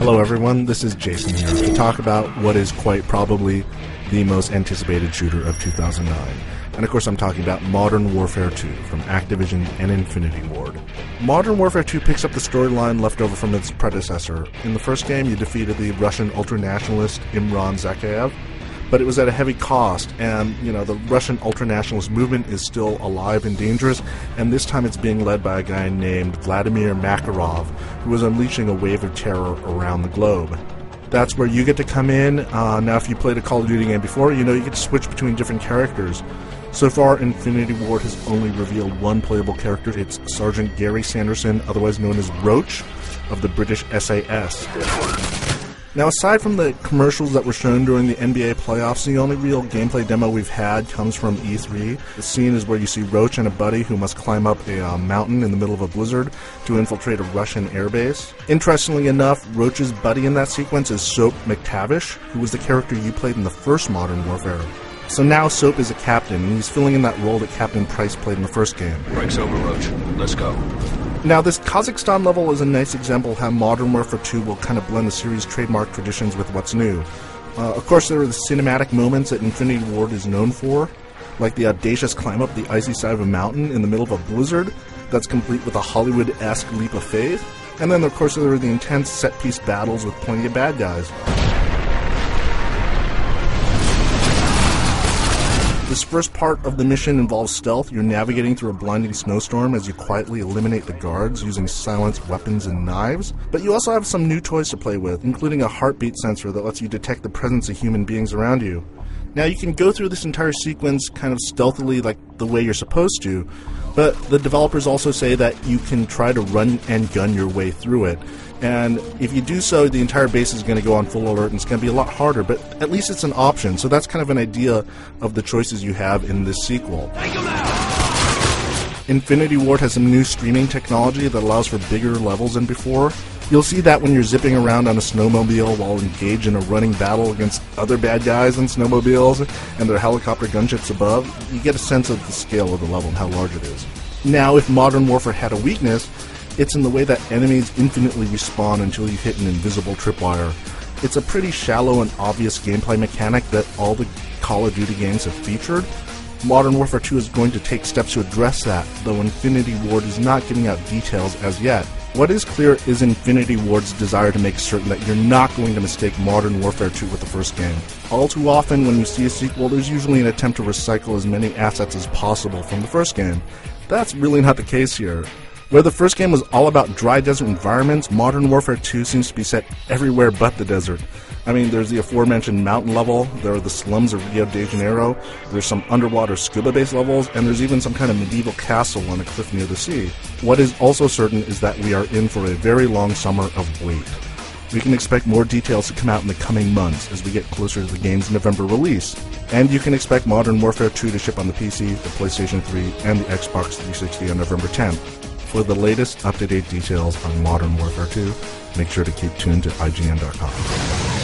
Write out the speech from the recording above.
Hello everyone, this is Jason here to talk about what is quite probably the most anticipated shooter of 2009. And of course I'm talking about Modern Warfare 2 from Activision and Infinity Ward. Modern Warfare 2 picks up the storyline left over from its predecessor. In the first game you defeated the Russian ultranationalist Imran Zakhaev, but it was at a heavy cost, and the Russian ultranationalist movement is still alive and dangerous, and this time it's being led by a guy named Vladimir Makarov, who is unleashing a wave of terror around the globe. That's where you get to come in. Now if you played a Call of Duty game before, you get to switch between different characters. So far, Infinity Ward has only revealed one playable character. It's Sergeant Gary Sanderson, otherwise known as Roach, of the British SAS. Now, aside from the commercials that were shown during the NBA playoffs, the only real gameplay demo we've had comes from E3. The scene is where you see Roach and a buddy who must climb up a mountain in the middle of a blizzard to infiltrate a Russian airbase. Interestingly enough, Roach's buddy in that sequence is Soap McTavish, who was the character you played in the first Modern Warfare. So now Soap is a captain, and he's filling in that role that Captain Price played in the first game. Break's over, Roach. Let's go. Now, this Kazakhstan level is a nice example of how Modern Warfare 2 will kind of blend the series' trademark traditions with what's new. Of course, there are the cinematic moments that Infinity Ward is known for, like the audacious climb up the icy side of a mountain in the middle of a blizzard that's complete with a Hollywood-esque leap of faith. And then, of course, there are the intense set-piece battles with plenty of bad guys. This first part of the mission involves stealth. You're navigating through a blinding snowstorm as you quietly eliminate the guards using silenced weapons and knives. But you also have some new toys to play with, including a heartbeat sensor that lets you detect the presence of human beings around you. Now, you can go through this entire sequence kind of stealthily like the way you're supposed to, but the developers also say that you can try to run and gun your way through it. And if you do so, the entire base is going to go on full alert, and it's going to be a lot harder, but at least it's an option. So that's kind of an idea of the choices you have in this sequel. Infinity Ward has some new streaming technology that allows for bigger levels than before. You'll see that when you're zipping around on a snowmobile while engaged in a running battle against other bad guys in snowmobiles and their helicopter gunships above. You get a sense of the scale of the level and how large it is. Now, if Modern Warfare had a weakness, it's in the way that enemies infinitely respawn until you hit an invisible tripwire. It's a pretty shallow and obvious gameplay mechanic that all the Call of Duty games have featured. Modern Warfare 2 is going to take steps to address that, though Infinity Ward is not giving out details as yet. What is clear is Infinity Ward's desire to make certain that you're not going to mistake Modern Warfare 2 with the first game. All too often when you see a sequel, there's usually an attempt to recycle as many assets as possible from the first game. That's really not the case here. Where the first game was all about dry desert environments, Modern Warfare 2 seems to be set everywhere but the desert. I mean, there's the aforementioned mountain level, there are the slums of Rio de Janeiro, there's some underwater scuba-based levels, and there's even some kind of medieval castle on a cliff near the sea. What is also certain is that we are in for a very long summer of wait. We can expect more details to come out in the coming months as we get closer to the game's November release. And you can expect Modern Warfare 2 to ship on the PC, the PlayStation 3, and the Xbox 360 on November 10th. For the latest up-to-date details on Modern Warfare 2, make sure to keep tuned to IGN.com.